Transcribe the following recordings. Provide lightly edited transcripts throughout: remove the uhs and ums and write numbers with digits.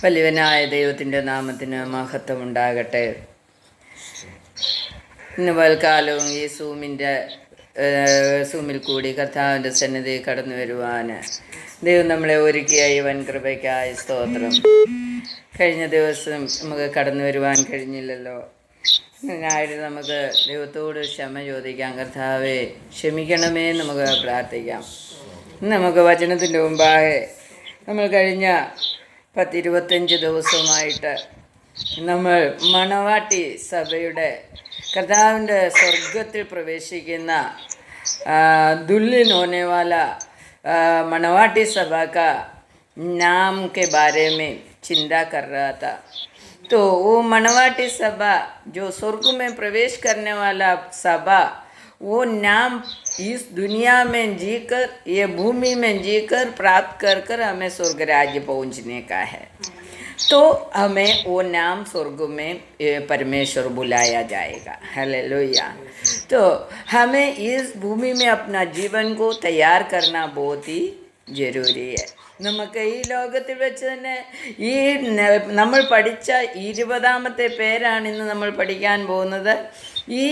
വലിയവനായ ദൈവത്തിൻ്റെ നാമത്തിന് മഹത്വമുണ്ടാകട്ടെ. ഇന്ന് പൽക്കാലവും ഈ സൂമിൽ കൂടി കർത്താവിൻ്റെ സന്നിധി കടന്നു വരുവാൻ ദൈവം നമ്മളെ ഒരുക്കിയ ഈ വൻ കൃപയ്ക്കായി സ്തോത്രം. കഴിഞ്ഞ ദിവസം നമുക്ക് കടന്നു വരുവാൻ കഴിഞ്ഞില്ലല്ലോ. അതിനായിട്ട് നമുക്ക് ദൈവത്തോട് ക്ഷമ ചോദിക്കാം. കർത്താവെ ക്ഷമിക്കണമേ നമുക്ക് പ്രാർത്ഥിക്കാം. നമുക്ക് വചനത്തിൻ്റെ മുമ്പാകെ നമ്മൾ കഴിഞ്ഞ 10-25 ദിവസമായിട്ട് നമ്മൾ മണവാട്ടി സഭയുടെ കർത്താവിൻ്റെ സ്വർഗത്തിൽ പ്രവേശിക്കുന്ന दुल्हन होने वाला मनवाटी सभा का नाम के बारे में चिंता कर रहा था. तो वो मनवाटी सभा जो स्वर्ग में प्रवेश करने वाला सभा, वो नाम इस दुनिया में जीकर, ये भूमि में जीकर प्राप्त कर कर हमें स्वर्ग राज्य पहुंचने का है. तो हमें वो नाम स्वर्ग में परमेश्वर बुलाया जाएगा. हालेलुया. तो हमें इस भूमि में अपना जीवन को तैयार करना बहुत ही जरूरी है. നമുക്ക് ഈ ലോകത്തിൽ വെച്ച് തന്നെ ഈ നമ്മൾ പഠിച്ച 20ാമത്തെ പേരാണ് ഇന്ന് നമ്മൾ പഠിക്കാൻ പോകുന്നത്. ഈ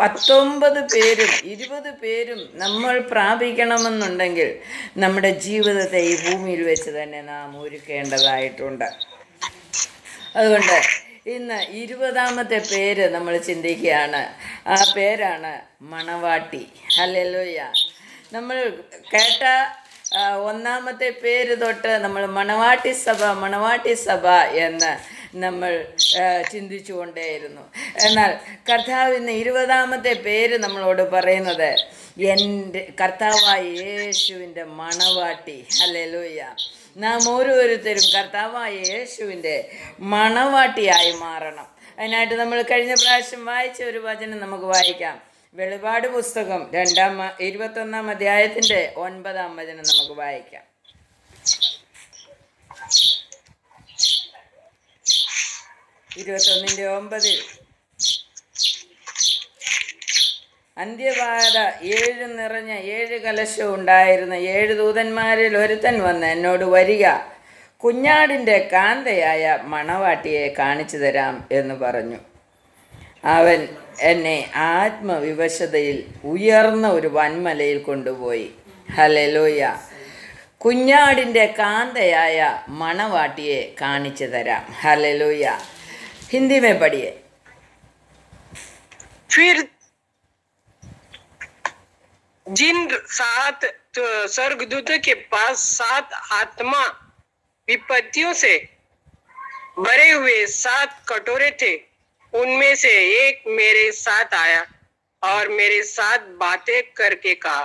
19 പേരും 20 പേരും നമ്മൾ പ്രാപിക്കണമെന്നുണ്ടെങ്കിൽ നമ്മുടെ ജീവിതത്തെ ഈ ഭൂമിയിൽ വെച്ച് തന്നെ നാം ഒരുക്കേണ്ടതായിട്ടുണ്ട്. അതുകൊണ്ട് ഇന്ന് 20ാമത്തെ പേര് നമ്മൾ ചിന്തിക്കുകയാണ്. ആ പേരാണ് മണവാട്ടി. ഹല്ലേലൂയ. നമ്മൾ കേട്ട 1ാമത്തെ പേര് തൊട്ട് നമ്മൾ മണവാട്ടി സഭ എന്ന് നമ്മൾ ചിന്തിച്ചു കൊണ്ടേയിരുന്നു. എന്നാൽ കർത്താവ് ഇന്ന് 20ാമത്തെ പേര് നമ്മളോട് പറയുന്നത് എൻ്റെ കർത്താവായ യേശുവിൻ്റെ മണവാട്ടി. ഹല്ലേലൂയ. നാം ഓരോരുത്തരും കർത്താവായ യേശുവിൻ്റെ മണവാട്ടിയായി മാറണം. അതിനായിട്ട് നമ്മൾ കഴിഞ്ഞ പ്രാവശ്യം വായിച്ച ഒരു വചനം നമുക്ക് വായിക്കാം. വെളിപാട് പുസ്തകം 21ാം അധ്യായത്തിൻ്റെ 9ാം വചനം നമുക്ക് വായിക്കാം. 21:9 അന്ത്യപാത 7 നിറഞ്ഞ 7 കലശം ഉണ്ടായിരുന്ന 7 ദൂതന്മാരിൽ ഒരുത്തൻ വന്ന് എന്നോട്, വരിക, കുഞ്ഞാടിൻ്റെ കാന്തയായ മണവാട്ടിയെ കാണിച്ചു തരാം എന്ന് പറഞ്ഞു. അവൻ എന്നെ ആത്മവിവശതയിൽ ഉയർന്ന ഒരു വൻമലയിൽ കൊണ്ടുപോയി. ഹല്ലേലൂയ. കുഞ്ഞാടിൻ്റെ കാന്തയായ മണവാട്ടിയെ കാണിച്ചു തരാം. ഹല്ലേലൂയ. हिंदी में पढ़िए. फिर जिन 7 स्वर्गदूतों के पास 7 आत्मा विपत्तियों से भरे हुए 7 कटोरे थे, उनमें से एक मेरे साथ आया और मेरे साथ बातें करके कहा,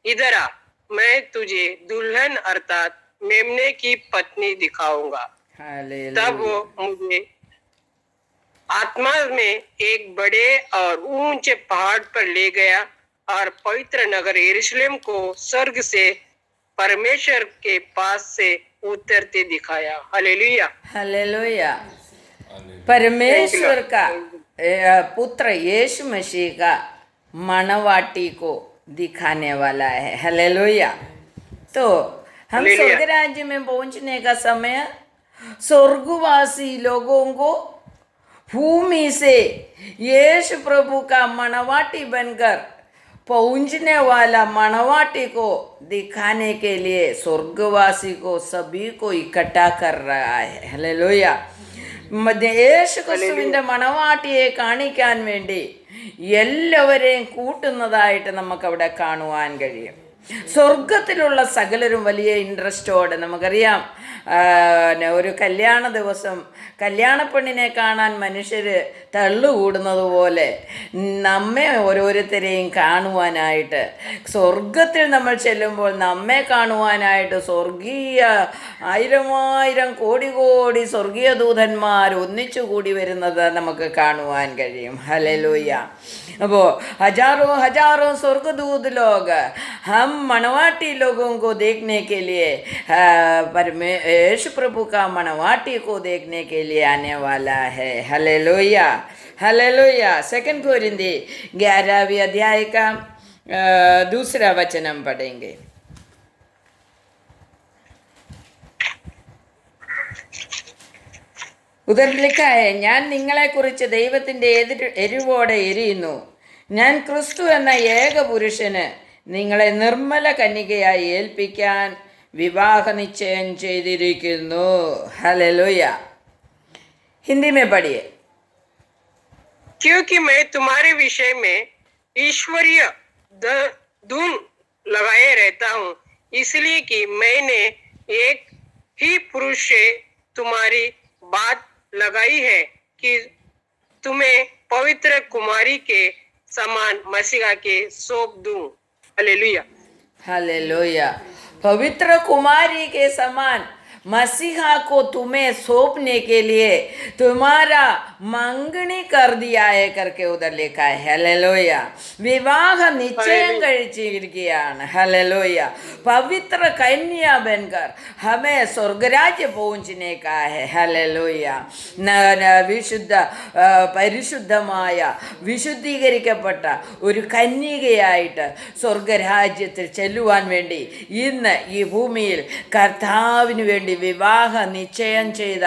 इधर आ, मैं तुझे दुल्हन अर्थात मेमने की पत्नी दिखाऊंगा. तब वो मुझे आत्मा में एक बड़े और ऊंचे पहाड़ पर ले गया और पवित्र नगर यरूशलेम को स्वर्ग से परमेश्वर के पास से उतरते दिखाया. हालेलुया. हालेलुया. परमेश्वर का पुत्र यीशु मसीह का मणवाटी को दिखाने वाला है. हालेलुया. तो हम स्वर्ग राज्य में पहुंचने का समय स्वर्गवासी लोगों को भूमि से यीशु प्रभु का मणवाटी बनकर पहुंचने वाला मणवाटी को दिखाने के लिए स्वर्गवासी को सभी को इकट्ठा कर रहा है. हालेलुया. യേശു ക്രിസ്തുവിൻ്റെ മണവാട്ടിയെ കാണിക്കാൻ വേണ്ടി എല്ലാവരെയും കൂട്ടുന്നതായിട്ട് നമുക്കവിടെ കാണുവാൻ കഴിയും. സ്വർഗത്തിലുള്ള സകലരും വലിയ ഇൻട്രസ്റ്റോടെ, നമുക്കറിയാം, ഒരു കല്യാണ ദിവസം കല്യാണപ്പെണ്ണിനെ കാണാൻ മനുഷ്യർ തള്ളുകൂടുന്നത് പോലെ നമ്മെ ഓരോരുത്തരെയും കാണുവാനായിട്ട് സ്വർഗത്തിൽ നമ്മൾ ചെല്ലുമ്പോൾ നമ്മെ കാണുവാനായിട്ട് സ്വർഗീയ 1000 കോടി സ്വർഗീയ ദൂതന്മാർ ഒന്നിച്ചു കൂടി വരുന്നത് നമുക്ക് കാണുവാൻ കഴിയും. ഹല്ലേലൂയ. അപ്പോൾ हजारों स्वर्गदूत लोग हम मनवाटी लोगों को देखने के लिए यीशु प्रभु का मनवाटी को देखने के लिए आने वाला है. हालेलुया. हालेलुया. 2 कोरिन्थी 11वें अध्याय का 2 वचन पढ़ेंगे. ഉദർ ലിഖ ഹെ, ഞാൻ നിങ്ങളെക്കുറിച്ച് ദൈവത്തിൻ്റെ എരിവോടെ എരിയുന്നു. ഞാൻ ക്രിസ്തു എന്ന ഏക പുരുഷന് നിങ്ങളെ നിർമ്മല കന്യകയായി ഏൽപ്പിക്കാൻ വിവാഹ നിശ്ചയം ചെയ്തിരിക്കുന്നു. ഹല്ലേലൂയ. हिंदी में पढ़िए. क्योंकि मैं तुम्हारे विषय में ईश्वरीय धुन लगाए रहता हूँ, इसलिए कि मैंने एक ही पुरुष से तुम्हारी बात लगाई है कि तुम्हें पवित्र कुमारी के समान मसीहा के सौंप दूं. हालेलुया. हालेलुया. पवित्र कुमारी के समान मसीहा को तुम्हें सौंपने के लिए तुम्हारा मंगनी कर दिया है करके उधर लिखा है. ഹല്ലേലൂയ. വിവാഹ നിശ്ചയം കഴിച്ചിരിക്കുകയാണ്. ഹല്ലേലൂയ. पवित्र कन्या बनकर हमें स्वर्गराज्य पहुंचने का है. ഹല്ലേലൂയ. വിശുദ്ധ പരിശുദ്ധമായ വിശുദ്ധീകരിക്കപ്പെട്ട ഒരു കന്യകയായിട്ട് സ്വർഗരാജ്യത്തിൽ ചെല്ലുവാൻ വേണ്ടി ഇന്ന് ഈ ഭൂമിയിൽ കർത്താവിന് വേണ്ടി विवाह निश्चय ചെയ്ത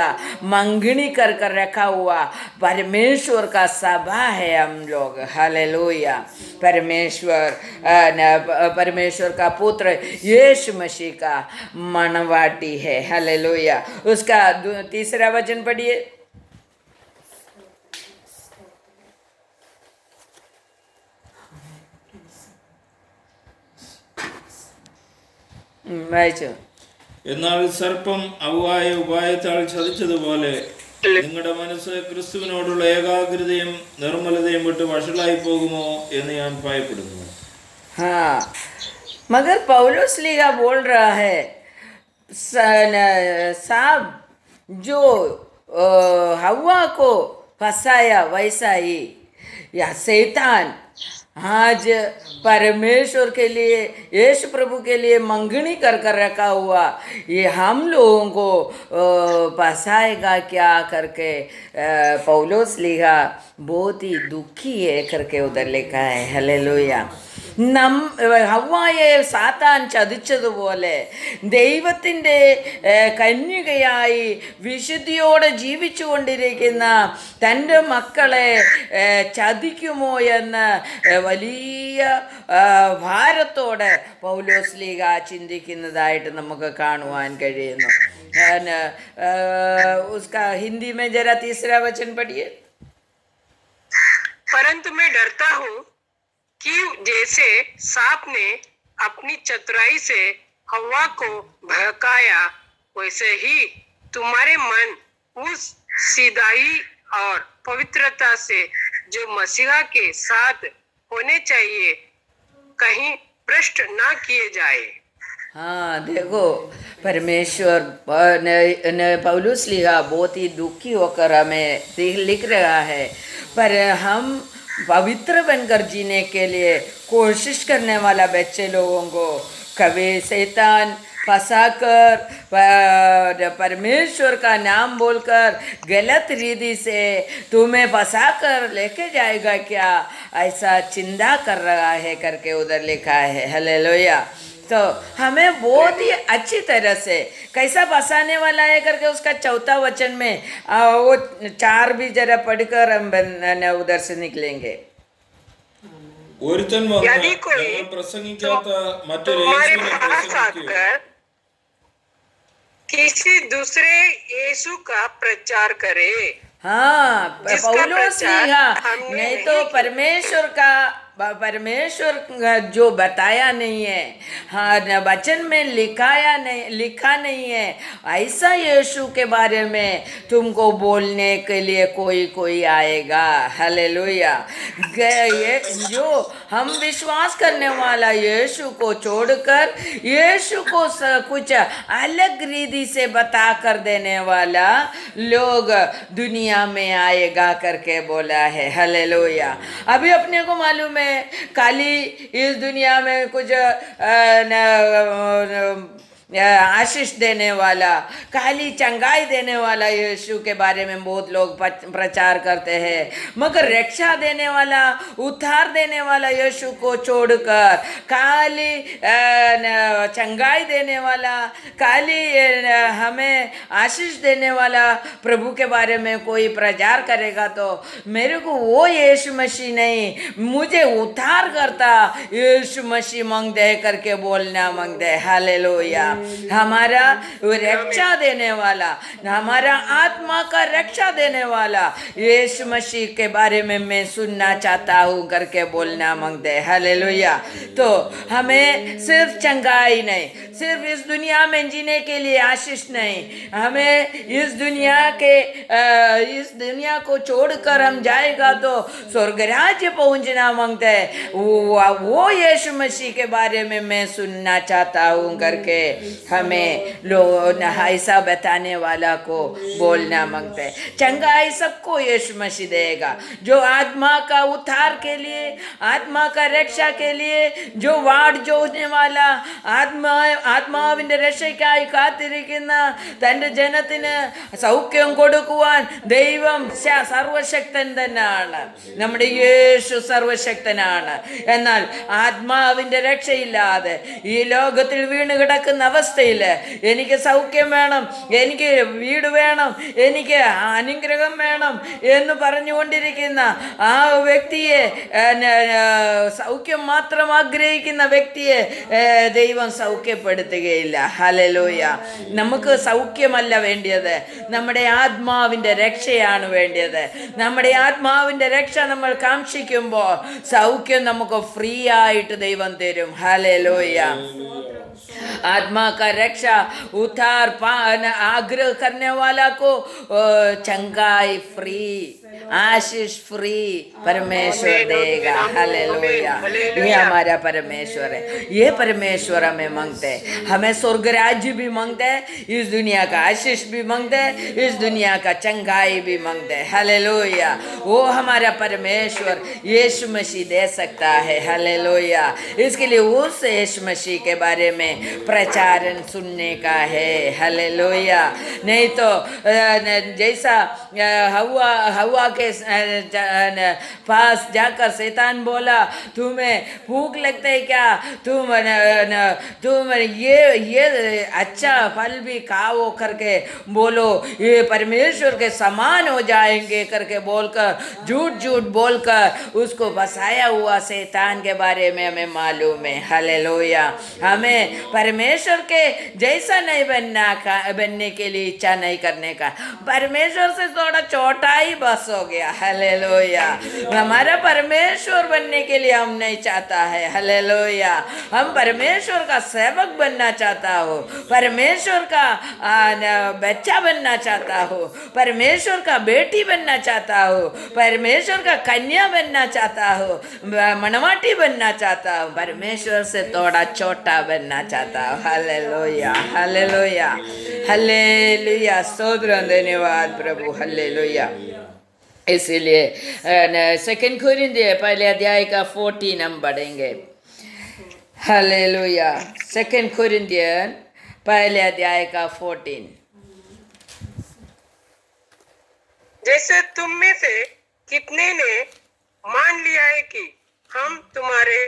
मंगनी कर रखा हुआ परमेश्वर का सभा है हम लोग. हालेलुया. परमेश्वर का पुत्र यीशु मसीह का मनवाटी है. हालेलुया. उसका तीसरा वचन पढ़िए. വായിച്ചോ. എന്നാൽ സർപ്പം അവ്വായ ഉപായത്താൽ ചതിച്ചതുപോലെ നിങ്ങളുടെ മനസ്സ് ക്രിസ്തുവിനോടുള്ള ഏകാഗ്രതയും നിർമ്മലതയും വിട്ട് വഷളായി പോകുമോ എന്ന് ഞാൻ ഭയപ്പെടുന്നു. हाँ, मगर पौलुस लीगा बोल रहा है साहब जो हवा को फंसाया वैसा ही या शैतान आज परमेश्वर के लिए यीशु प्रभु के लिए मंगनी कर रखा हुआ ये हम लोगों को फंसाएगा क्या करके पौलुस लिखा बहुत ही दुखी है करके उधर लिखा है. हालेलुया. ഹവ്വായെ സാത്താൻ ചതിച്ചതുപോലെ ദൈവത്തിൻ്റെ കന്യകയായി വിശുദ്ധിയോടെ ജീവിച്ചു കൊണ്ടിരിക്കുന്ന തൻ്റെ മക്കളെ ചതിക്കുമോ എന്ന് വലിയ ഭാരത്തോടെ പൗലോസ് ലീഗ ചിന്തിക്കുന്നതായിട്ട് നമുക്ക് കാണുവാൻ കഴിയുന്നു. उसका हिंदी में जरा तीसरा वचन पढ़िए. परंतु मैं डरता हूँ कि जैसे सांप ने अपनी चतुराई से हवा को बहकाया, वैसे ही तुम्हारे मन उस सीधाई और पवित्रता से जो मसीहा के साथ होने चाहिए कहीं भ्रष्ट ना किए जाए. हाँ, देखो परमेश्वर पौलुस लिखा बहुत ही दुखी होकर हमें लिख रहा है, पर हम पवित्र बनकर जीने के लिए कोशिश करने वाला बच्चे लोगों को कभी शैतान फंसाकर परमेश्वर का नाम बोलकर गलत रीति से तुम्हें फंसाकर लेके जाएगा क्या, ऐसा चिंता कर रहा है करके उधर लिखा है. हालेलुया. तो हमें बहुत ही अच्छी तरह से कैसा फंसाने वाला है करके उसका चौथा वचन में वो 4 भी जरा पढ़कर हम उधर से निकलेंगे. ഒരുത്തൻ വന്ന് यदि कोई ഞങ്ങൾ പ്രസംഗിക്കാത്ത മറ്റൊരു तुम्हारे യേശുവിനെ पास പ്രസംഗിക്കുകയോ आकर किसी दूसरे यीशु का प्रचार करे. हाँ, जिसका पौलुस प्रचार लिखा हमने नहीं नहीं तो किया. परमेश्वर जो बताया नहीं है, हाँ वचन में लिखा नहीं है, ऐसा यीशु के बारे में तुमको बोलने के लिए कोई आएगा. हालेलुया. जो हम विश्वास करने वाला यीशु को छोड़कर यीशु को कुछ अलग रीति से बता कर देने वाला लोग दुनिया में आएगा करके बोला है. हालेलुया. अभी अपने को मालूम है खाली इस दुनिया में कुछ आशीष देने वाला, खाली चंगाई देने वाला यीशु के बारे में बहुत लोग प्रचार करते हैं, मगर रक्षा देने वाला, उद्धार देने वाला यीशु को छोड़कर खाली चंगाई देने वाला, खाली हमें आशीष देने वाला प्रभु के बारे में कोई प्रचार करेगा तो मेरे को वो यीशु मसीह नहीं, मुझे उद्धार करता यीशु मसीह मांग दे करके बोलना मांग दे। हालेलुया। हमारा रक्षा देने वाला, हमारा आत्मा का रक्षा देने वाला यीशु मसीह के बारे में मैं सुनना चाहता हूँ करके बोलना मांग दे। हालेलुया। तो हमें सिर्फ चंगाई नहीं, सिर्फ इस दुनिया में जीने के लिए आशीष नहीं, हमें इस दुनिया को छोड़कर हम जाएगा तो स्वर्ग राज्य पहुंचना मांगते हैं। वो यीशु मसीह के बारे में मैं सुनना चाहता हूँ करके हमें लोग ऐसा बताने वाला को बोलना मांगते हैं। चंगाई सबको यीशु मसीह देगा, जो आत्मा का उद्धार के लिए, आत्मा का रक्षा के लिए, जो वाड़ जोड़ने वाला, ആത്മാവിന്റെ രക്ഷയ്ക്കായി കാത്തിരിക്കുന്ന തൻ്റെ ജനത്തിന് സൗഖ്യം കൊടുക്കുവാൻ ദൈവം സർവശക്തൻ തന്നെയാണ്. നമ്മുടെ യേശു സർവശക്തനാണ്. എന്നാൽ ആത്മാവിൻ്റെ രക്ഷയില്ലാതെ ഈ ലോകത്തിൽ വീണ് കിടക്കുന്ന അവസ്ഥയിൽ എനിക്ക് സൗഖ്യം വേണം, എനിക്ക് വീട് വേണം, എനിക്ക് അനുഗ്രഹം വേണം എന്ന് പറഞ്ഞുകൊണ്ടിരിക്കുന്ന ആ വ്യക്തിയെ, സൗഖ്യം മാത്രം ആഗ്രഹിക്കുന്ന വ്യക്തിയെ ദൈവം സൗഖ്യപ്പെടുത്തുകയില്ല. ഹല്ലേലൂയ. നമുക്ക് സൗഖ്യമല്ല വേണ്ടിയത്, നമ്മുടെ ആത്മാവിൻ്റെ രക്ഷയാണ് വേണ്ടിയത്. നമ്മുടെ ആത്മാവിൻ്റെ രക്ഷ നമ്മൾ കാക്ഷിക്കുമ്പോൾ സൗഖ്യം നമുക്ക് ഫ്രീ ആയിട്ട് ദൈവം തരും. ഹല്ലേലൂയ. आत्मा का रक्षा, उद्धार आग्रह करने वाला को चंगाई फ्री, आशीष फ्री परमेश्वर देगा. हालेलुया. ये हमारा परमेश्वर है. ये परमेश्वर हमें मांगते हैं, हमें स्वर्ग राज्य भी मांगते हैं, इस दुनिया का आशीष भी मांगते हैं, इस दुनिया का चंगाई भी मांगते हैं. हालेलुया. वो हमारा परमेश्वर यीशु मसीह दे सकता है. हालेलुया. इसके लिए उस यीशु मसीह के बारे में प्रचारण सुनने का है. हालेलुया. नहीं तो जैसा हवा के पास जाकर शैतान बोला, तुम्हें भूख लगता है क्या, तुम ये अच्छा फल भी खाओ करके बोलो, ये परमेश्वर के समान हो जाएंगे करके बोलकर, झूठ बोलकर उसको बसाया हुआ शैतान के बारे में हमें मालूम है. हालेलुया. हमें परमेश्वर के जैसा नहीं बनने के लिए इच्छा नहीं करने का, परमेश्वर से थोड़ा छोटा ही बस हो गया. हालेलुया. हमारा परमेश्वर बनने के लिए हम नहीं चाहता है. हालेलुया. हम परमेश्वर का सेवक बनना चाहता हो, परमेश्वर का बच्चा बनना चाहता हो, परमेश्वर का बेटी बनना चाहता हो, परमेश्वर का कन्या बनना चाहता हो, मनवाटी बनना चाहता हो, परमेश्वर से थोड़ा छोटा बनना चाहता हो. हालेलुया. हालेलुया. हालेलुया. स्तोत्र, धन्यवाद प्रभु. हालेलुया. इसीलिए 2 कोरिन्थियर पहले अध्याय का 14 हम पढ़ेंगे. हालेलुया. 2 कोरिन्थियर पहले अध्याय का 14. जैसे तुम में से कितने ने मान लिया है कि हम तुम्हारे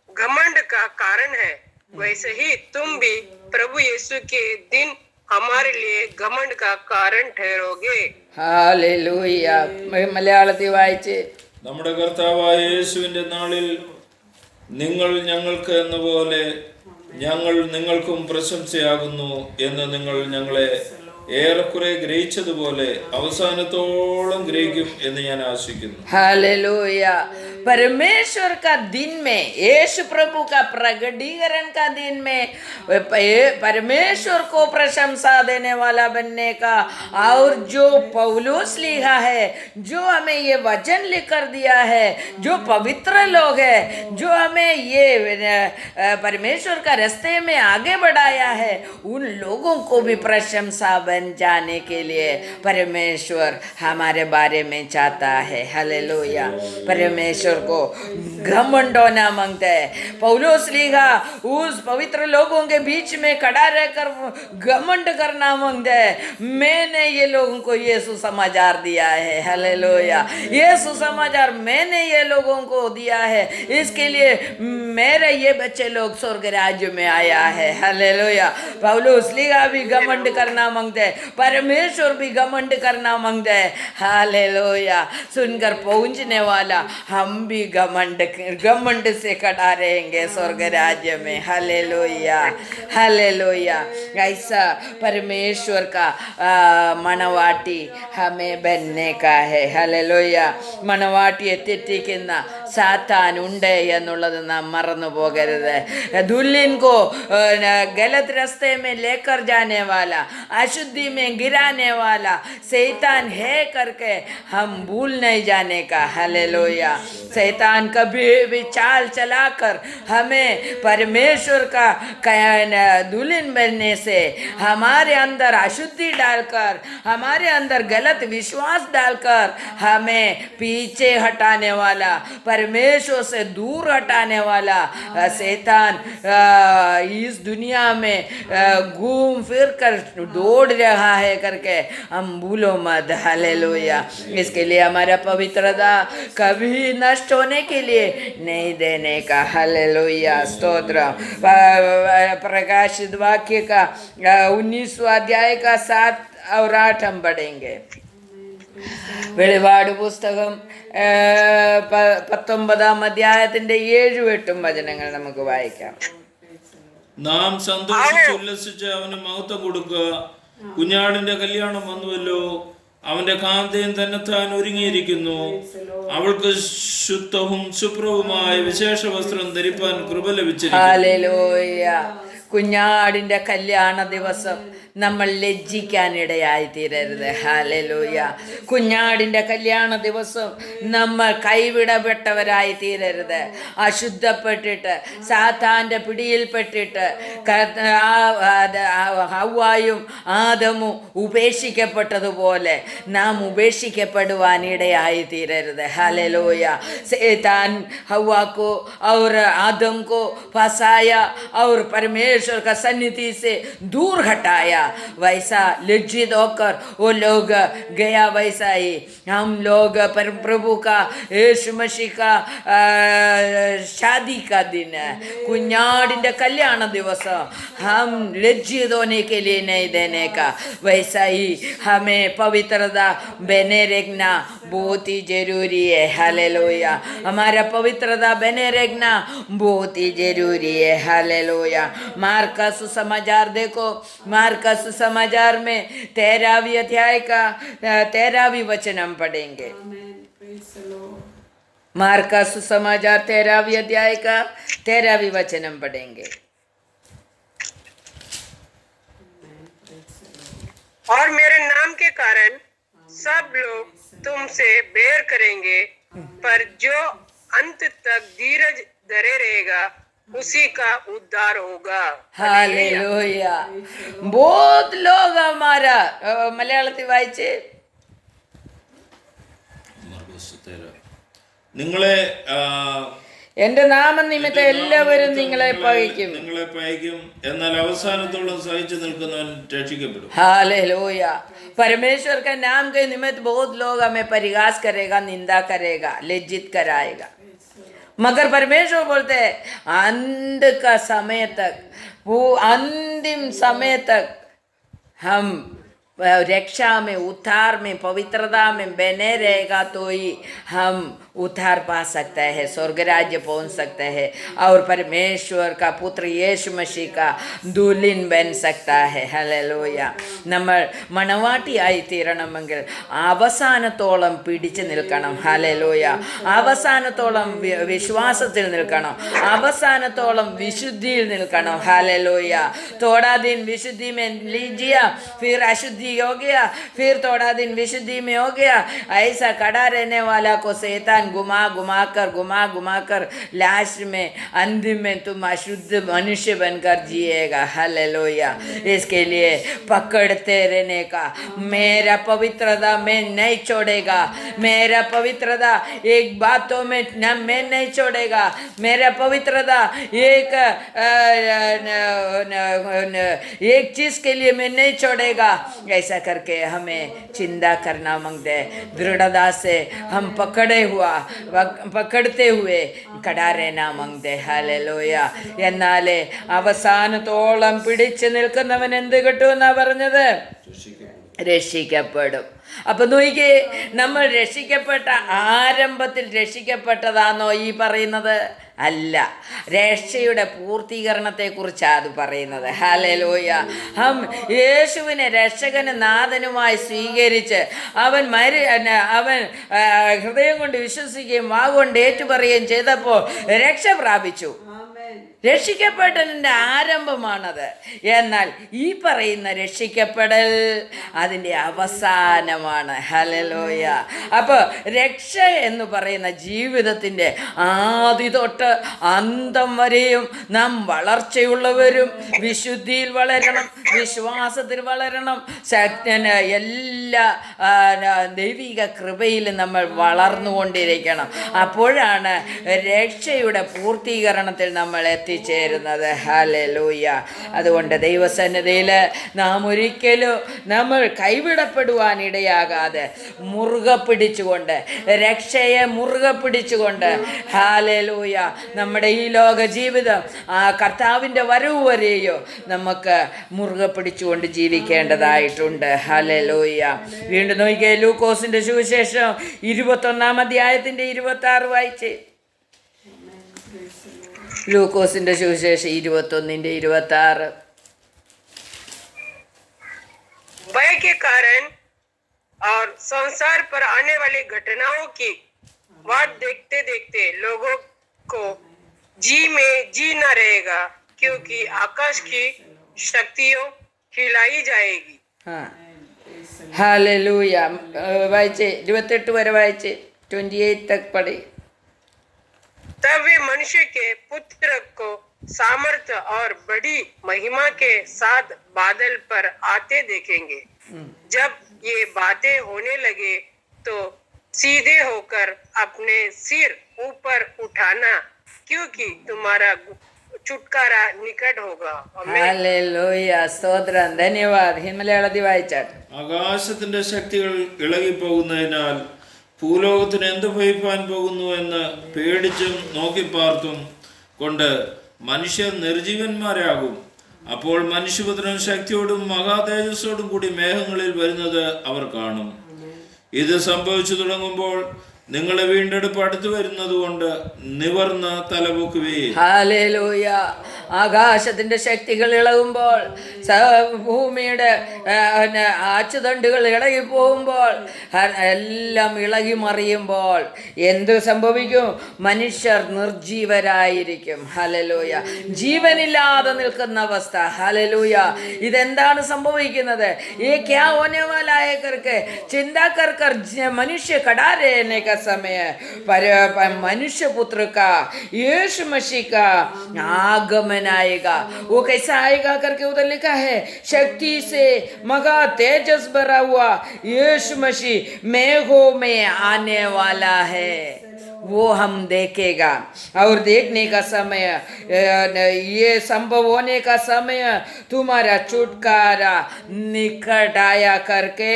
घमंड का कारण है, वैसे ही तुम भी प्रभु यीशु के दिन हमारे लिए घमंड का कारण ठहरोगे. हालेलुया. മലയാളത്തിൽ വായിച്ച്. നമ്മുടെ കർത്താവായ യേശുവിന്റെ നാളിൽ നിങ്ങൾ ഞങ്ങൾക്ക് എന്ന പോലെ ഞങ്ങൾ നിങ്ങൾക്കും പ്രശംസയാകുന്നു എന്ന് നിങ്ങൾ ഞങ്ങളെ ഏറെക്കുറെ ഗ്രഹിച്ചതുപോലെ അവസാനത്തോളം ഗ്രഹിക്കും എന്ന് ഞാൻ ആശിക്കുന്നു. हालेलुया. परमेश्वर का दिन में, यीशु प्रभु का प्रगटीकरण का दिन में परमेश्वर को प्रशंसा देने वाला बनने का, और जो पौलुस लिखा है, जो हमें ये वचन लिख कर दिया है, जो पवित्र लोग हैं, जो हमें ये परमेश्वर का रास्ते में आगे बढ़ाया है, उन लोगों को भी प्रशंसा बन जाने के लिए परमेश्वर हमारे बारे में चाहता है। हालेलुया। परमेश्वर को घमंड होना मांगता है। पौलुस लिखा उस पवित्र लोगों के बीच में खड़ा रहकर घमंड करना मांगता है, मैंने ये लोगों को ये सुसमाचार दिया है। हालेलुया। ये सुसमाचार मैंने ये लोगों को दिया है, इसके लिए मेरे ये बच्चे लोग स्वर्ग राज्य में आया है। हालेलुया। पौलुस लिखा भी घमंड करना मांगते हैं, परमेश्वर भी घमंड करना मांगते हैं। हालेलुया। सुनकर पहुंचने वाला हम भी घमंड से खड़ा रहेंगे स्वर्ग राज्य में। हालेलुया। हालेलुया। ऐसा परमेश्वर का मनवाटी हमें बनने का है. ഹല്ലേലൂയ. മണവാട്ടിയെ തെറ്റിക്കുന്ന സാത്താൻ ഉണ്ട് എന്നുള്ളത് നാം മറന്നു പോകരുത്. दुल्हन को गलत रास्ते में लेकर जाने वाला, अशुद्धि में गिराने वाला शैतान है करके हम भूल नहीं जाने का. हालेलुया. शैतान कभी भी चाल चलाकर हमें परमेश्वर का दुल्हन बनने से, हमारे अंदर अशुद्धि डालकर, हमारे अंदर गलत विश्वास डालकर हमें पीछे हटाने वाला, परमेश्वर से दूर हटाने वाला शैतान इस दुनिया में घूम फिर कर दौड़ रहा है करके हम भूलो मत. हालेलुया. इसके लिए हमारा पवित्रता कभी नष्ट होने के लिए नहीं देने का. हालेलुया. स्तोत्र. प्रकाशित वाक्य का 19वां अध्याय का 7 और 8 हम पढ़ेंगे. വെളിപാട് പുസ്തകം 19 അധ്യായത്തിന്റെ 7-8 വചനങ്ങൾ നമുക്ക് വായിക്കാം. നാം സന്തോഷിച്ച് ഉല്ലസിച്ച് അവന് മഹത്വം കൊടുക്കുക. കുഞ്ഞാടിന്റെ കല്യാണം വന്നുവല്ലോ, അവന്റെ കാന്തയും തന്നെത്താൻ ഒരുങ്ങിയിരിക്കുന്നു. അവൾക്ക് ശുദ്ധവും ശുഭ്രവുമായ വിശേഷ വസ്ത്രം ധരിപ്പാൻ കൃപ ലഭിച്ചിരിക്കുന്നു. ഹല്ലേലൂയ. കുഞ്ഞാടിന്റെ കല്യാണ ദിവസം നമ്മൾ ലജ്ജിക്കാനിടയായി തീരരുത്. ഹല്ലേലൂയ. കുഞ്ഞാടിൻ്റെ കല്യാണ ദിവസം നമ്മൾ കൈവിടപ്പെട്ടവരായി തീരരുത്. അശുദ്ധപ്പെട്ടിട്ട് സാത്താൻ്റെ പിടിയിൽപ്പെട്ടിട്ട് ഹവ്വായും ആദമും ഉപേക്ഷിക്കപ്പെട്ടതുപോലെ നാം ഉപേക്ഷിക്കപ്പെടുവാനിടയായി തീരരുത്. ഹല്ലേലൂയ. शैतान हव्वा को और आदम को फंसाया और परमेश्वर का सन्निधि से दूर हटाया. वैसा लज्जित होकर वो लोग गया. वैसा ही हम लोग प्रभु का, यीशु मसीह का शादी का दिन है, कुഞ്ഞാടിന്റെ कल्याण दिवस, हम लज्जित होने के लिए नहीं देने का. वैसा ही हमें पवित्रता बने रखना बहुत ही जरूरी है. हालेलुया. हमारा पवित्रता बने रखना बहुत ही जरूरी है. हालेलुया. मार्कस सुसमाचार देखो. मार्कस सुसमाचार में 13वीं अध्याय का 13वीं वचन हम पढ़ेंगे. मार्कस सुसमाचार 13वीं अध्याय का 13वीं वचन हम पढ़ेंगे. और मेरे नाम के कारण सब लोग तुमसे बैर करेंगे, पर जो अंत तक धीरज धरे रहेगा उसी का उद्धार होगा. हालेलुया. बहुत लोग हमारा മലയാളത്തിൽ വായിച്ച് നിങ്ങളെ എന്റെ നാമനിമിത്തം എല്ലാവരും നിങ്ങളെ പകയ്ക്കും. എന്നാൽ അവസാനത്തോളം സഹിച്ചു നിൽക്കുന്നവൻ രക്ഷിക്കപ്പെടും. हालेलुया. परमेश्वर का नाम के निमित्त बहुत लोग हमें परिहास करेगा, निंदा करेगा, लज्जित कराएगा, मगर परमेश्वर बोलते हैं अंत का समय तक, वो अंतिम समय तक हम रक्षा में, उद्धार में, पवित्रता में बने रहेगा तो ही हम उद्धार पा सकते हैं, स्वर्ग राज्य पहुंच सकते हैं और परमेश्वर का पुत्र यीशु मसीह का दुल्हन बन सकता है. हालेलुया. നമ്മൾ മണവാട്ടിയായി തീരണമെങ്കിൽ അവസാനത്തോളം പിടിച്ചു നിൽക്കണം. हालेलुയ. അവസാനത്തോളം വിശ്വാസത്തിൽ നിൽക്കണം, അവസാനത്തോളം വിശുദ്ധിയിൽ നിൽക്കണം. हालेलुया. थोड़ा दिन विशुद्धि में लीजिए, फिर अशुद्धि अशुद्धि हो गया, फिर थोड़ा दिन विशुद्धि में हो गया, ऐसा खड़ा रहने वाला को शैतान घुमा कर लास्ट में अंतिम में तुम अशुद्ध मनुष्य बनकर जिएगा। हालेलुया। इसके लिए पकड़ते रहने का, मेरा पवित्रता मैं नहीं छोड़ेगा, मेरा पवित्रता एक बातों में मैं नहीं छोड़ेगा, मेरा पवित्रता एक चीज के लिए मैं नहीं छोड़ेगा। ऐसा करके हमें चिंता करना मांगते, दृढ़ता से हम പക്കടുത്തേ ഹുവേ കടാരേന മങ്ദേ. ഹല്ലേലൂയ. എന്നാലേ അവസാനത്തോളം പിടിച്ചു നിൽക്കുന്നവൻ എന്ത് കിട്ടുമെന്നാ പറഞ്ഞത്? രക്ഷിക്കപ്പെടും. അപ്പൊ നോക്കിക്കേ, നമ്മൾ രക്ഷിക്കപ്പെട്ട ആരംഭത്തിൽ രക്ഷിക്കപ്പെട്ടതാണോ ഈ പറയുന്നത്? അല്ല, രക്ഷയുടെ പൂർത്തീകരണത്തെക്കുറിച്ചാണ് അത് പറയുന്നത്. ഹല്ലേലൂയ. യേശുവിനെ രക്ഷകന് നാഥനുമായി സ്വീകരിച്ച് അവൻ ഹൃദയം കൊണ്ട് വിശ്വസിക്കുകയും വാഗുകൊണ്ട് ഏറ്റുപറയുകയും ചെയ്തപ്പോൾ രക്ഷ പ്രാപിച്ചു. രക്ഷിക്കപ്പെടലിൻ്റെ ആരംഭമാണത്. എന്നാൽ ഈ പറയുന്ന രക്ഷിക്കപ്പെടൽ അതിൻ്റെ അവസാനമാണ്. ഹല്ലേലൂയ. അപ്പോൾ രക്ഷ എന്ന് പറയുന്ന ജീവിതത്തിൻ്റെ ആദി തൊട്ട് അന്തം വരെയും നാം വളർച്ചയുള്ളവരും വിശുദ്ധിയിൽ വളരണം, വിശ്വാസത്തിൽ വളരണം, എല്ലാ ദൈവിക കൃപയിൽ നമ്മൾ വളർന്നുകൊണ്ടിരിക്കണം. അപ്പോഴാണ് രക്ഷയുടെ പൂർത്തീകരണത്തിൽ നമ്മൾ എത്തിച്ചേരുന്നത്. ഹല്ലേലൂയ. അതുകൊണ്ട് ദൈവസന്നിധിയിൽ നാം ഒരിക്കലും നമ്മൾ കൈവിടപ്പെടുവാൻ ഇടയാകാതെ മുറുകെ പിടിച്ചുകൊണ്ട്, രക്ഷയെ മുറുകെ പിടിച്ചുകൊണ്ട്, ഹല്ലേലൂയ, നമ്മുടെ ഈ ലോക ജീവിതം ആ കർത്താവിൻ്റെ വരവ് വരെയോ നമുക്ക് മുറുകെ പിടിച്ചുകൊണ്ട് ജീവിക്കേണ്ടതായിട്ടുണ്ട്. ഹല്ലേലൂയ. വീണ്ടും നോക്കിയേ, ലൂക്കോസിന്റെ സുവിശേഷം 21-ാം അധ്യായത്തിന്റെ 26 വായിച്ചേ. ലൂക്കോസിന്റെ സുവിശേഷം 21-ന്റെ-26. भय के कारण और संसार पर आने वाली घटनाओं की वाट देखते देखते लोगों को जी में जी न रहेगा, क्योंकि आकाश की शक्तियों हिलाई जाएगी. हालेलूया. वाइचे 28 वरे वाइचे, 28 तक पढ़े. तब वे मनुष्य के पुत्र को सामर्थ्य और बड़ी महिमा के साथ बादल पर आते देखेंगे. जब ये बातें होने लगे तो सीधे होकर अपने सिर ऊपर उठाना, क्योंकि तुम्हारा छुटकारा निकट होगा. ഹല്ലേലൂയ. സ്തോത്രം. ധന്യവാദ്. മലയാളത്തിൽ വായിച്ചാട്ടെ. ആകാശത്തിന്റെ ശക്തികൾ ഇളകിപ്പോകുന്നതിനാൽ ഭൂലോകത്തിന് എന്ത് ഭവിപ്പാൻ പോകുന്നു എന്ന് പേടിച്ചും നോക്കിപ്പാർത്തും കൊണ്ട് മനുഷ്യർ നിർജീവന്മാരാകും. അപ്പോൾ മനുഷ്യപുത്രൻ ശക്തിയോടും മഹാതേജസ്സോടും കൂടി മേഘങ്ങളിൽ വരുന്നത് അവർ കാണും. ഇത് സംഭവിച്ചു തുടങ്ങുമ്പോൾ നിങ്ങളെ വീണ്ടെടുപ്പ് അടുത്തു വരുന്നത് കൊണ്ട് നിവർന്ന് തലപൊക്കുവീൻ. ഹല്ലേലൂയ. ആകാശത്തിന്റെ ശക്തികൾ ഇളകുമ്പോൾ, ഭൂമിയുടെ ആച്ചുതണ്ടുകൾ ഇളകി പോകുമ്പോൾ, എല്ലാം ഇളകി മറിയുമ്പോൾ എന്ത് സംഭവിക്കും? മനുഷ്യർ നിർജീവരായിരിക്കും. ഹല്ലേലൂയ. ജീവനില്ലാതെ നിൽക്കുന്ന അവസ്ഥ. ഹല്ലേലൂയ. ഇതെന്താണ് സംഭവിക്കുന്നത്? ഈ ക്യാ ഹോനെ വാലാ ഹൈ കർക്കെ ചിന്താ കർ മനുഷ്യ കടാ രഹനെ का समय मनुष्य पुत्र का यीशु मसीह का आगमन आएगा. वो कैसा आएगा करके उधर लिखा है, शक्ति से मगा तेजस भरा हुआ यीशु मसीह मेघों में आने वाला है. वो हम देखेगा. और देखने का समय, ये संभव होने का समय तुम्हारा छुटकारा निकट आया करके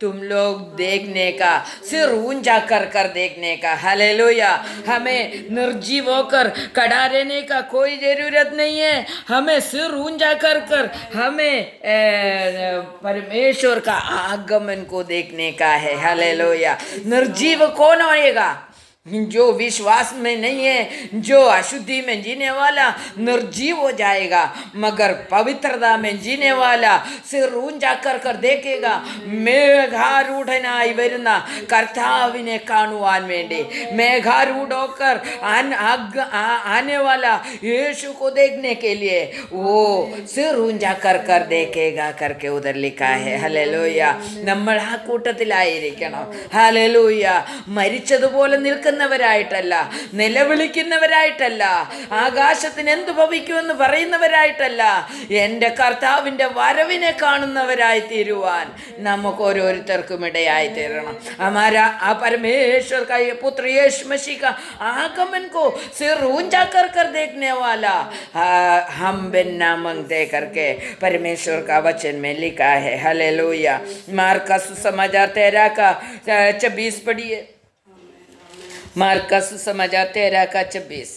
तुम लोग देखने का, सिर ऊंचा कर देखने का. हालेलुया. हमें निर्जीव होकर खड़ा रहने का कोई जरूरत नहीं है. हमें सिर ऊंचा कर हमें परमेश्वर का आगमन को देखने का है. हालेलुया. निर्जीव कौन होएगा? जो विश्वास में नहीं है, जो अशुद्धि में जीने वाला निर्जीव हो जाएगा, मगर पवित्रता में जीने वाला सिर ऊंचा कर देखेगा. മേഘാരൂഢനായി വരുന്ന കർത്താവിനെ കാണുവാൻ വേണ്ടി, മേഘാരൂഢ होकर आने वाला यीशु को देखने के लिए वो सिर ऊंचा कर देखेगा करके उधर लिखा है. ഹല്ലേലൂയ. നമ്മൾ ആ കൂട്ടത്തിലായിരിക്കണം. ഹല്ലേലൂയ. മരിച്ചതുപോലെ നിൽക്കുന്നവരായിട്ടല്ല, നിലവിളിക്കുന്നവരായിട്ടല്ല, ആകാശത്തിന് എന്ത് ഭവിക്കുമെന്ന് പറയുന്നവരായിട്ടല്ല, എൻ്റെ കർത്താവിൻ്റെ വരവിനെ കാണുന്നവരായി തീരുവാൻ നമുക്ക് ഓരോരുത്തർക്കും ഇടയായി തീരണം. हमारा परमेश्वर का ये पुत्र यीशु मसीह का आगमन को सिर ऊंचा कर देखने वाला हम बिना मांगते करके परमेश्वर का वचन में लिखा है. हालेलुया. मार्कस समाचार 13 का 26 पढ़िए. मार्कस समाचार 13 का 26.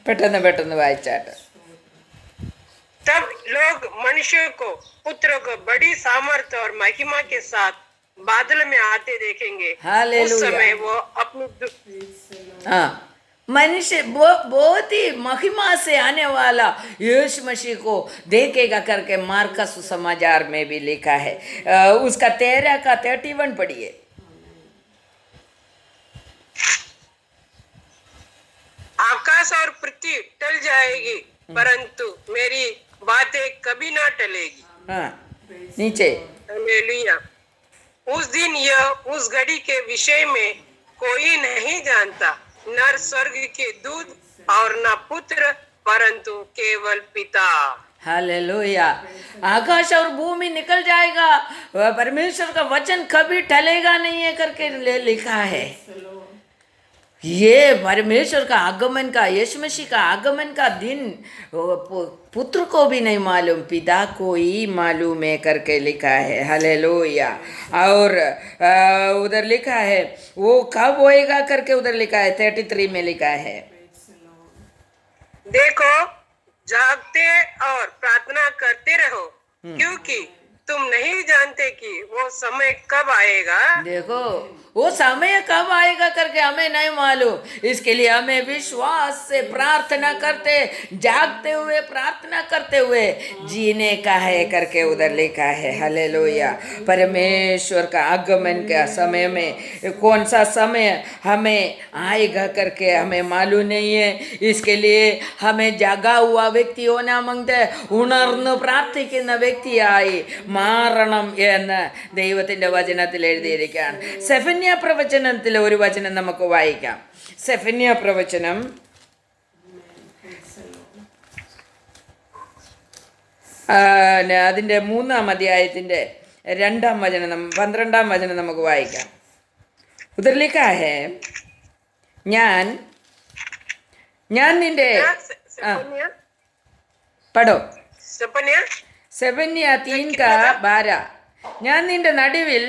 പെട്ടെന്ന് വായിച്ചാട്ട്. तब लोग मनुष्य को पुत्र को बड़ी सामर्थ्य और महिमा के साथ बादल में आते देखेंगे. उस समय वो अपनी मनुष्य बहुत ही महिमा से आने वाला यीशु मसीह को देखेगा करके मार्कस समाचार में भी लिखा है. उसका 13 का 31 पढ़िए. आकाश और पृथ्वी टल जाएगी, परंतु मेरी बातें कभी ना टलेगी. नीचे. हालेलुया. उस दिन यह उस घड़ी के विषय में कोई नहीं जानता, न स्वर्ग के दूत और न पुत्र, परंतु केवल पिता. हालेलुया. आकाश और भूमि निकल जाएगा, परमेश्वर का वचन कभी टलेगा नहीं है करके लिखा है. ये परमेश्वर का आगमन का, यीशु मसीह का आगमन का दिन पुत्र को भी नहीं मालूम, पिता को ही मालूम है करके लिखा है. हालेलुया. और उधर लिखा है वो कब होएगा करके उधर लिखा है 33 में लिखा है. देखो, जागते और प्रार्थना करते रहो, क्योंकि तुम नहीं जानते कि वो समय कब आएगा. देखो, वो समय कब आएगा करके हमें नहीं मालूम. इसके लिए हमें विश्वास से प्रार्थना करते, जागते हुए प्रार्थना करते हुए जीने का है करके उधर लिखा है. हालेलुया. परमेश्वर का आगमन का समय में कौन सा समय हमें आएगा करके हमें मालूम नहीं है. इसके लिए हमें जागा हुआ व्यक्ति होना मांगते, ഉണർന്ന് പ്രാർത്ഥിക്കുന്ന വ്യക്തിയായി മാറണം എന്ന് ദൈവത്തിൻ്റെ വചനത്തിൽ എഴുതിയിരിക്കുകയാണ്. സെഫന്യ പ്രവചനത്തിൽ ഒരു വചനം നമുക്ക് വായിക്കാം. സെഫന്യ പ്രവചനം അതിൻ്റെ 3-ാം അധ്യായത്തിൻ്റെ 2-ാം വചനം 12-ാം വചനം നമുക്ക് വായിക്കാം. ഉധർ ലിഖാ ഹേ, ഞാൻ നിന്റെ പഠോ സെഫന്യ 3 का 12. ഞാൻ നിന്റെ നടുവിൽ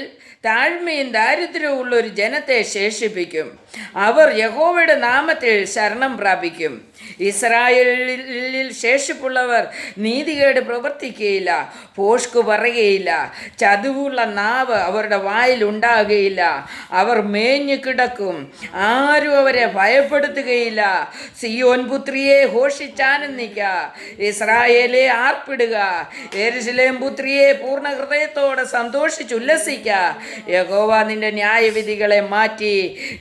താഴ്മയും ദാരിദ്ര്യവും ഉള്ള ഒരു ജനത്തെ ശേഷിപ്പിക്കും. അവർ യഹോവയുടെ നാമത്തിൽ ശരണം പ്രാപിക്കും. ഇസ്രായേലിൽ ശേഷിപ്പുള്ളവർ നീതികേട് പ്രവർത്തിക്കുകയില്ല, പോഷ്കു പറയുകയില്ല, ചതുവുള്ള നാവ് അവരുടെ വായിൽ ഉണ്ടാകുകയില്ല. അവർ മേഞ്ഞു കിടക്കും, ആരും അവരെ ഭയപ്പെടുത്തുകയില്ല. സിയോൻ പുത്രിയെ ഘോഷിച്ചാനന്ദിക്ക, ഇസ്രായേലെ ആർപ്പിടുക, യെരൂശലേം പുത്രിയെ പൂർണ്ണ ഹൃദയത്തോടെ സന്തോഷിച്ചുല്ലസിക്ക. യഹോവ നിന്റെ ന്യായവിധികളെ മാറ്റി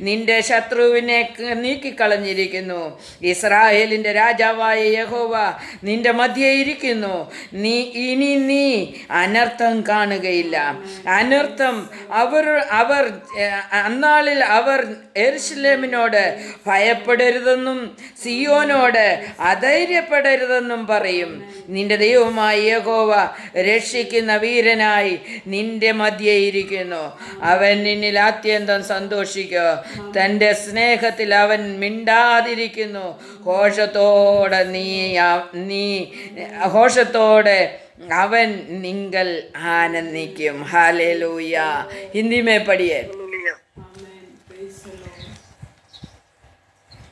നിന്റെ ശത്രുവിനെ നീക്കിക്കളഞ്ഞിരിക്കുന്നു. ഇസ്രായേലിൻ്റെ രാജാവായ യഹോവ നിന്റെ മധ്യേ ഇരിക്കുന്നു. നീ അനർത്ഥം കാണുകയില്ല. അനർത്ഥം അവർ അന്നാളിൽ അവർ യെരൂശലേമിനോട് ഭയപ്പെടരുതെന്നും സിയോനോട് അധൈര്യപ്പെടരുതെന്നും പറയും. നിന്റെ ദൈവമായ യഹോവ രക്ഷിക്കുന്ന വീരനായി നിന്റെ മധ്യേ ഇരിക്കുന്നു. അവൻ നിന്നിൽ അത്യന്തം സന്തോഷിക്കുക, തൻ്റെ സ്നേഹത്തിൽ അവൻ മിണ്ടാതിരിക്കുന്നു. ഘോഷത്തോടെ അവൻ നിങ്ങൾ ആനന്ദിക്കും. हालेलुया. हिंदी में पढ़िए.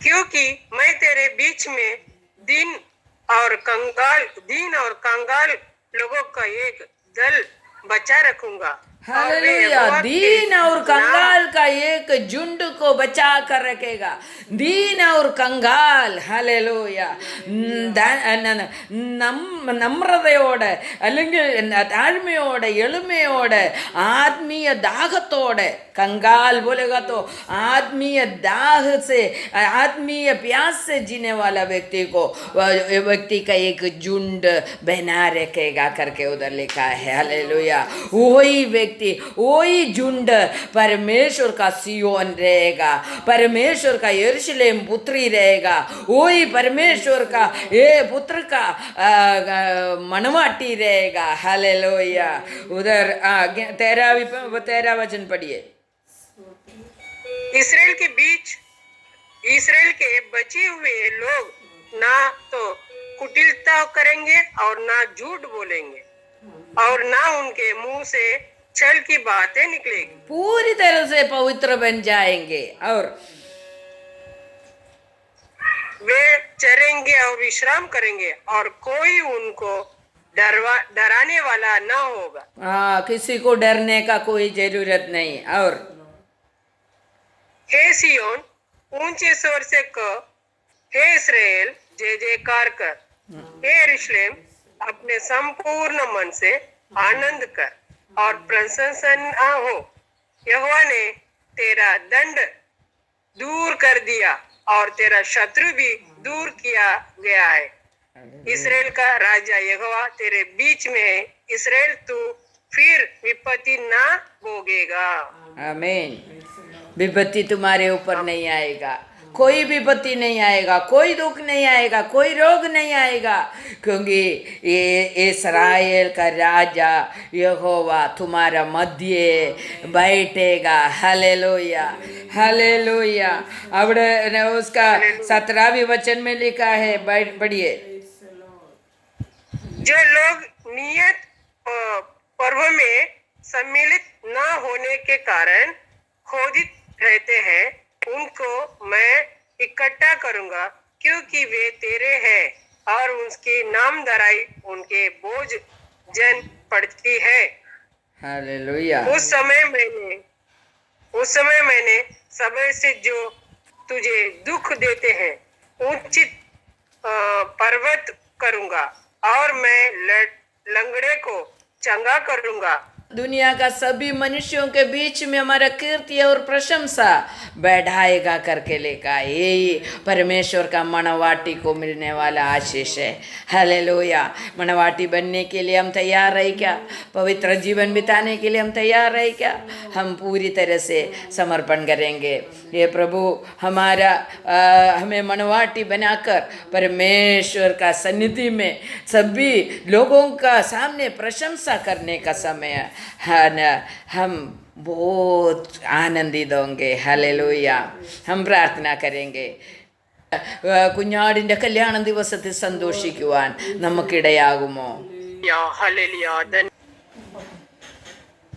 क्योंकि मैं तेरे बीच में दीन और कंगाल लोगों का एक दल बचा रखूंगा. हालेलुया। दीन और कंगाल का एक झुंड को बचा कर रखेगा। दीन और कंगाल, हालेലൂയ, നമ്രതയോടെ അല്ലെങ്കിൽ താഴ്മയോടെ എളിമയോടെ आत्मीय दाहतोड़े, कंगाल बोलेगा तो आत्मीय दाह से, आत्मीय प्यास से जीने वाला व्यक्ति का एक झुंड बना रखेगा करके उधर लिखा है। हालेलुया। वही व्यक्ति, वही झुंड परमेश्वर का सियोन रहेगा, परमेश्वर का यरूशलेम पुत्री रहेगा, वही परमेश्वर का ये पुत्र का मनवाटी रहेगा। हालेलुया। उधर 13 वचन पढ़िए। इसराइल के बीच, इसराइल के बचे हुए लोग ना तो कुटिलता करेंगे और ना झूठ बोलेंगे और ना उनके मुंह से छल की बातें निकलेगी। पूरी तरह से पवित्र बन जाएंगे और वे चरेंगे और विश्राम करेंगे और कोई उनको डराने वाला ना होगा। किसी को डरने का कोई जरूरत नहीं। और हे सियोन, ऊंचे स्वर से कह, हे इस्राएल जय जयकार कर, हे यरूशलेम अपने संपूर्ण मन से आनंद कर और प्रशंसा हो। यहोवा ने तेरा दंड दूर कर दिया और तेरा शत्रु भी दूर किया गया है। इसराइल का राजा यहोवा तेरे बीच में है। इसराइल तू फिर विपत्ति ना भोगेगा। आमीन। विपत्ति तुम्हारे ऊपर नहीं आएगा, कोई विपत्ति नहीं आएगा, कोई दुख नहीं आएगा, कोई रोग नहीं आएगा, क्योंकि ये इस्राएल का राजा यहोवा तुम्हारा मध्य बैठेगा। Hallelujah, hallelujah. अब उसका 17वें वचन में लिखा है, पढ़िए। जो लोग नियत पर्व में सम्मिलित न होने के कारण खोदित रहते हैं, उनको मैं इकट्ठा करूंगा, क्योंकि वे तेरे हैं और उसकी नामधराई उनके बोझ जन पड़ती है। हालेलुया। उस समय मैंने समय से जो तुझे दुख देते हैं उचित पर्वत करूंगा और मैं लंगड़े को चंगा करूंगा। दुनिया का सभी मनुष्यों के बीच में हमारा कीर्ति और प्रशंसा बढ़ाएगा करके लिखा। यही परमेश्वर का मनवाटी को मिलने वाला आशीष है। हालेलुया। मनवाटी बनने के लिए हम तैयार है क्या? पवित्र जीवन बिताने के लिए हम तैयार है क्या? हम पूरी तरह से समर्पण करेंगे। ये प्रभु हमारा हमें मनवाटी बनाकर परमेश्वर का सन्निधि में सभी लोगों का सामने प्रशंसा करने का समय है। हम बहुत आनंदित होंगे। हालेलुया। हम प्रार्थना करेंगे, കുഞ്ഞാടിൻ്റെ കല്യാണ ദിവസത്തിൽ സന്തോഷിക്കുവാൻ നമുക്കിടയാകുമോ?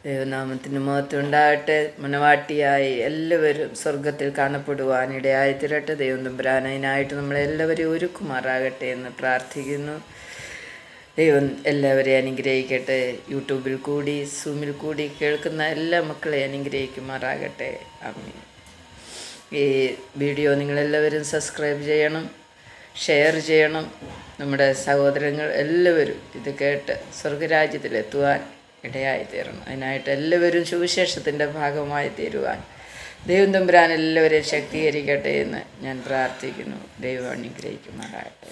ദൈവനാമത്തിന് മഹത്വം ഉണ്ടാകട്ടെ. മണവാട്ടിയായി എല്ലാവരും സ്വർഗത്തിൽ കാണപ്പെടുവാൻ ഇടയായി തീരട്ടെ. ദൈവം തമ്പുരാൻ അതിനായിട്ട് നമ്മളെല്ലാവരെയും ഒരുക്കുമാറാകട്ടെ എന്ന് പ്രാർത്ഥിക്കുന്നു. ദൈവം എല്ലാവരെയും അനുഗ്രഹിക്കട്ടെ. യൂട്യൂബിൽ കൂടി സൂമിൽ കൂടി കേൾക്കുന്ന എല്ലാ മക്കളെയും അനുഗ്രഹിക്കുമാറാകട്ടെ. ആമീൻ. ഈ വീഡിയോ നിങ്ങളെല്ലാവരും സബ്സ്ക്രൈബ് ചെയ്യണം, ഷെയർ ചെയ്യണം. നമ്മുടെ സഹോദരങ്ങൾ എല്ലാവരും ഇത് കേട്ട് സ്വർഗരാജ്യത്തിലെത്തുവാൻ ഇടയായി തീരണം. അതിനായിട്ട് എല്ലാവരും സുവിശേഷത്തിൻ്റെ ഭാഗമായി തീരുവാൻ ദൈവം തമ്പുരാൻ എല്ലാവരെയും ശക്തീകരിക്കട്ടെ എന്ന് ഞാൻ പ്രാർത്ഥിക്കുന്നു. ദൈവം അനുഗ്രഹിക്കുമാറാകട്ടെ.